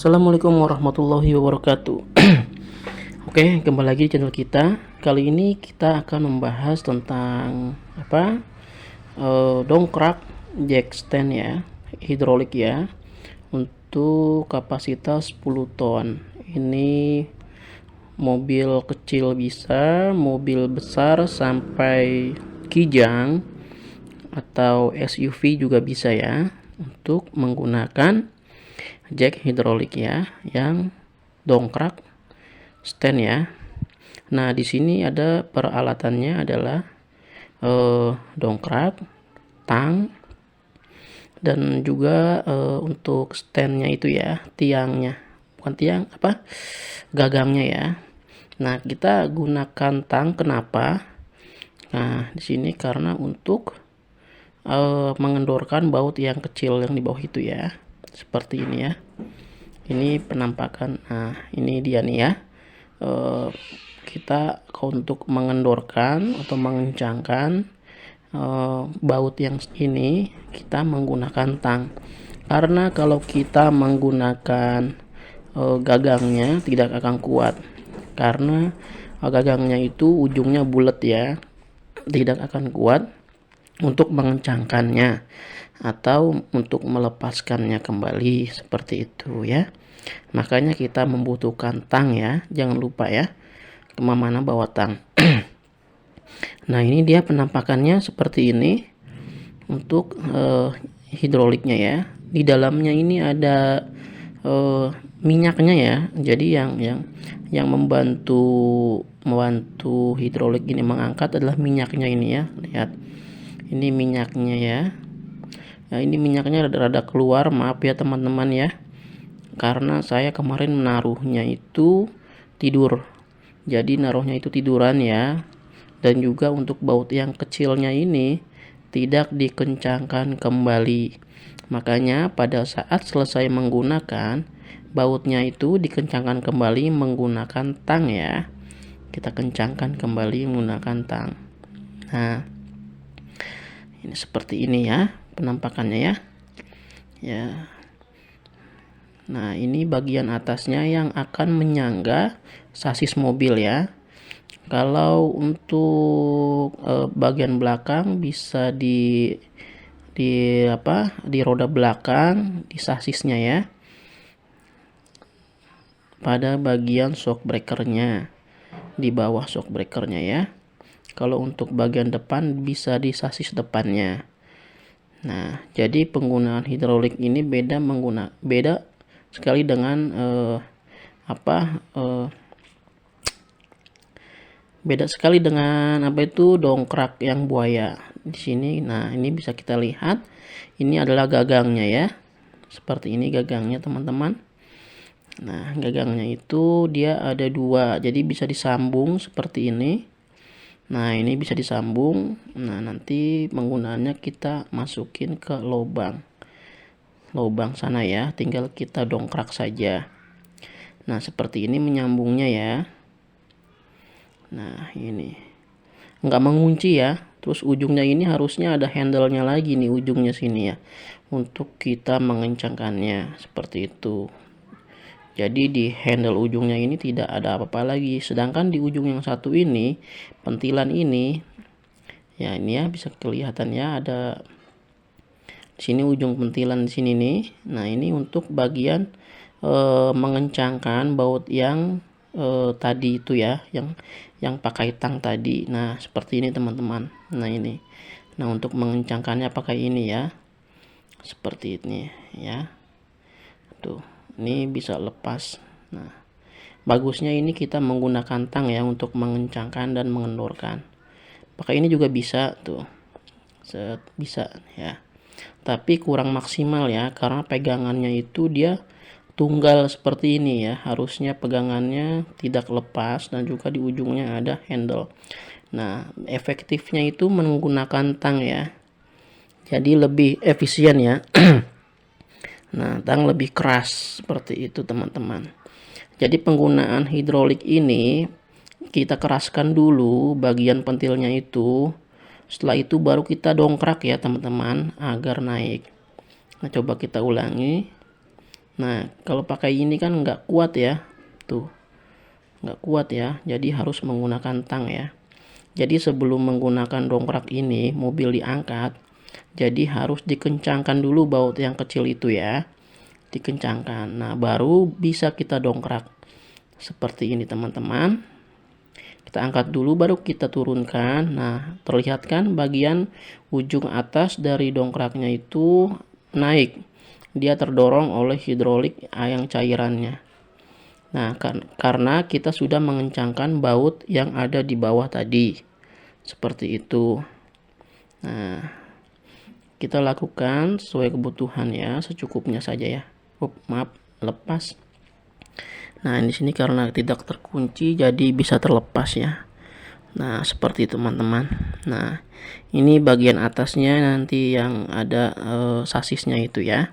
Assalamualaikum warahmatullahi wabarakatuh. Oke, kembali lagi di channel kita. Kali ini kita akan membahas tentang dongkrak jack stand ya, hidrolik ya, untuk kapasitas 10 ton. Ini mobil kecil bisa, mobil besar sampai Kijang atau SUV juga bisa ya, untuk menggunakan jack hidrolik ya, yang dongkrak stand ya. Nah, di sini ada peralatannya adalah dongkrak, tang, dan juga untuk standnya itu ya, tiangnya, bukan tiang, gagangnya ya. Nah, kita gunakan tang, kenapa? Nah, di sini karena untuk mengendorkan baut yang kecil yang di bawah itu ya, seperti ini ya. Ini penampakan. Nah, ini dia nih ya. Kita untuk mengendorkan atau mengencangkan baut yang ini, kita menggunakan tang. Karena kalau kita menggunakan gagangnya tidak akan kuat, karena gagangnya itu ujungnya bulat ya, tidak akan kuat untuk mengencangkannya atau untuk melepaskannya kembali, seperti itu ya. Makanya kita membutuhkan tang ya, jangan lupa ya, kemana-mana bawa tang. Nah, ini dia penampakannya seperti ini untuk hidroliknya ya. Di dalamnya ini ada minyaknya ya, jadi yang membantu hidrolik ini mengangkat adalah minyaknya ini ya. Lihat, ini minyaknya ya. Nah, ini minyaknya rada-rada keluar, maaf ya teman-teman ya, karena saya kemarin menaruhnya itu tidur, jadi naruhnya itu tiduran ya. Dan juga untuk baut yang kecilnya ini tidak dikencangkan kembali, makanya pada saat selesai menggunakan, bautnya itu dikencangkan kembali menggunakan tang ya. Kita kencangkan kembali menggunakan tang. Nah, ini seperti ini ya penampakannya ya. Nah, ini bagian atasnya yang akan menyangga sasis mobil ya. Kalau untuk bagian belakang bisa di roda belakang, di sasisnya ya, pada bagian shock breakernya, di bawah shock breakernya ya. Kalau untuk bagian depan bisa di sasis depannya. Nah, jadi penggunaan hidrolik ini beda sekali dengan beda sekali dengan dongkrak yang buaya di sini. Nah, ini bisa kita lihat, ini adalah gagangnya ya, seperti ini gagangnya teman-teman. Nah, gagangnya itu dia ada dua, jadi bisa disambung seperti ini. Nah, ini bisa disambung. Nah, nanti penggunaannya kita masukin ke lubang sana ya, tinggal kita dongkrak saja. Nah, seperti ini menyambungnya ya. Nah, ini nggak mengunci ya. Terus ujungnya ini harusnya ada handle-nya lagi nih, ujungnya sini ya, untuk kita mengencangkannya, seperti itu. Jadi di handle ujungnya ini tidak ada apa-apa lagi. Sedangkan di ujung yang satu ini, pentilan ini ya, ini ya bisa kelihatan ya, ada di sini ujung pentilan di sini nih. Nah, ini untuk bagian mengencangkan baut yang tadi itu ya, yang pakai tang tadi. Nah, seperti ini teman-teman. Nah, ini. Nah, untuk mengencangkannya pakai ini ya. Seperti ini ya. Tuh. Ini bisa lepas. Nah, bagusnya ini kita menggunakan tang ya untuk mengencangkan dan mengendorkan. Pakai ini juga bisa tuh, bisa ya, tapi kurang maksimal ya, karena pegangannya itu dia tunggal seperti ini ya. Harusnya pegangannya tidak lepas dan juga di ujungnya ada handle. Nah, efektifnya itu menggunakan tang ya, jadi lebih efisien ya. Nah, tang lebih keras, seperti itu teman-teman. Jadi penggunaan hidrolik ini kita keraskan dulu bagian pentilnya itu. Setelah itu baru kita dongkrak ya teman-teman, agar naik. Nah, coba kita ulangi. Nah, kalau pakai ini kan nggak kuat ya, tuh nggak kuat ya, jadi harus menggunakan tang ya. Jadi sebelum menggunakan dongkrak ini mobil diangkat, jadi harus dikencangkan dulu baut yang kecil itu ya, dikencangkan. Nah, baru bisa kita dongkrak seperti ini teman-teman. Kita angkat dulu baru kita turunkan. Nah, terlihat kan bagian ujung atas dari dongkraknya itu naik, dia terdorong oleh hidrolik yang cairannya. Nah, karena kita sudah mengencangkan baut yang ada di bawah tadi. Seperti itu. Nah, kita lakukan sesuai kebutuhan ya, secukupnya saja ya. Maaf, lepas. Nah, di sini karena tidak terkunci jadi bisa terlepas ya. Nah, seperti itu teman-teman. Nah, ini bagian atasnya nanti yang ada sasisnya itu ya.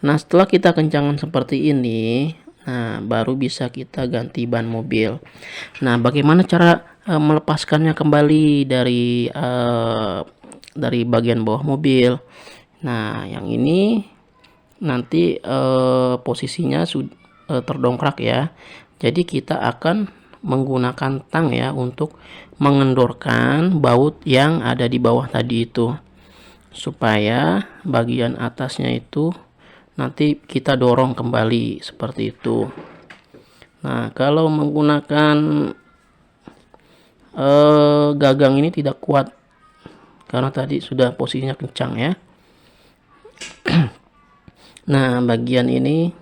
Nah, setelah kita kencangkan seperti ini, nah baru bisa kita ganti ban mobil. Nah, bagaimana cara melepaskannya kembali dari bagian bawah mobil? Nah, yang ini nanti posisinya terdongkrak ya. Jadi kita akan menggunakan tang ya untuk mengendorkan baut yang ada di bawah tadi itu, supaya bagian atasnya itu nanti kita dorong kembali seperti itu. Nah, kalau menggunakan gagang ini tidak kuat karena tadi sudah posisinya kencang ya. Nah, bagian ini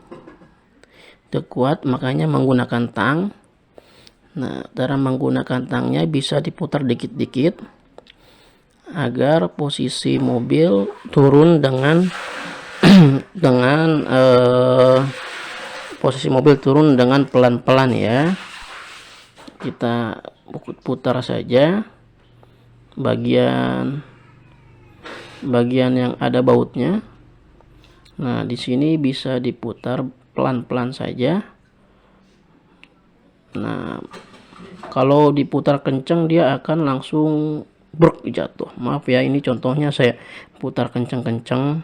tidak kuat, makanya menggunakan tang. Nah, cara menggunakan tangnya bisa diputar dikit-dikit agar posisi mobil turun dengan posisi mobil turun dengan pelan-pelan ya. Kita putar saja bagian yang ada bautnya. Nah, di sini bisa diputar pelan-pelan saja. Nah, kalau diputar kencang dia akan langsung bruk jatuh. Maaf ya, ini contohnya saya putar kencang-kencang.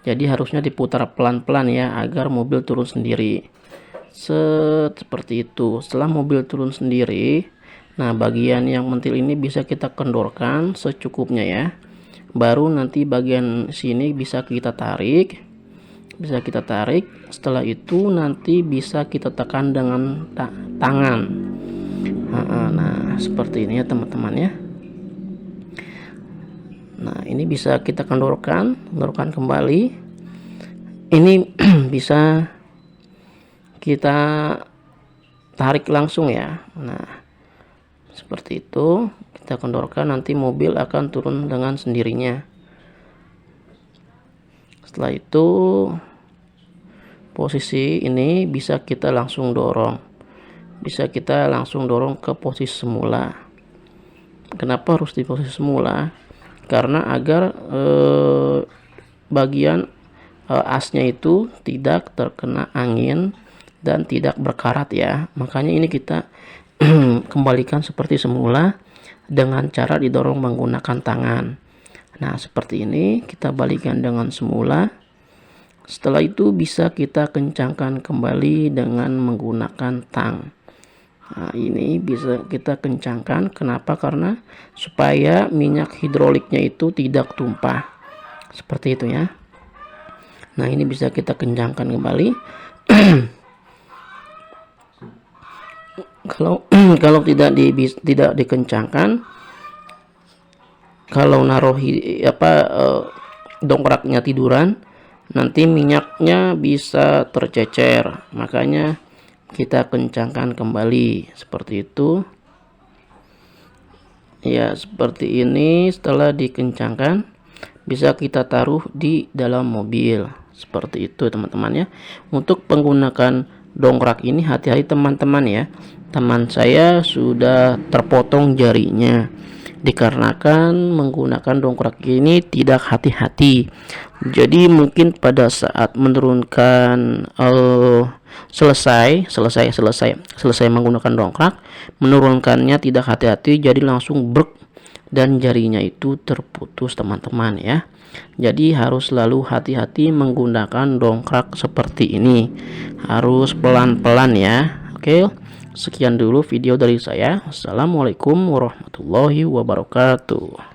Jadi harusnya diputar pelan-pelan ya agar mobil turun sendiri. Seperti itu. Setelah mobil turun sendiri, nah bagian yang mentil ini bisa kita kendorkan secukupnya ya. Baru nanti bagian sini bisa kita tarik. Setelah itu nanti bisa kita tekan dengan tangan. Nah, seperti ini ya teman-teman ya. Nah, ini bisa kita kendorkan kembali. Ini bisa kita tarik langsung ya. Nah, seperti itu. Kita kendorkan, nanti mobil akan turun dengan sendirinya. Setelah itu posisi ini bisa kita langsung dorong. Ke posisi semula. Kenapa harus di posisi semula? Karena agar bagian asnya itu tidak terkena angin dan tidak berkarat ya. Makanya ini kita kembalikan seperti semula dengan cara didorong menggunakan tangan. Nah, seperti ini kita balikan dengan semula. Setelah itu bisa kita kencangkan kembali dengan menggunakan tang. Nah, ini bisa kita kencangkan. Kenapa? Karena supaya minyak hidroliknya itu tidak tumpah. Seperti itu ya. Nah, ini bisa kita kencangkan kembali. Kalau tidak dikencangkan, kalau naruh dongkraknya tiduran, nanti minyaknya bisa tercecer. Makanya kita kencangkan kembali seperti itu ya. Seperti ini. Setelah dikencangkan bisa kita taruh di dalam mobil seperti itu teman-teman ya. Untuk menggunakan dongkrak ini hati-hati teman-teman ya. Teman saya sudah terpotong jarinya dikarenakan menggunakan dongkrak ini tidak hati-hati. Jadi mungkin pada saat menurunkan selesai menggunakan dongkrak, menurunkannya tidak hati-hati, jadi langsung brek dan jarinya itu terputus teman-teman ya. Jadi harus selalu hati-hati menggunakan dongkrak seperti ini, harus pelan-pelan ya. Oke, sekian dulu video dari saya. Assalamualaikum warahmatullahi wabarakatuh.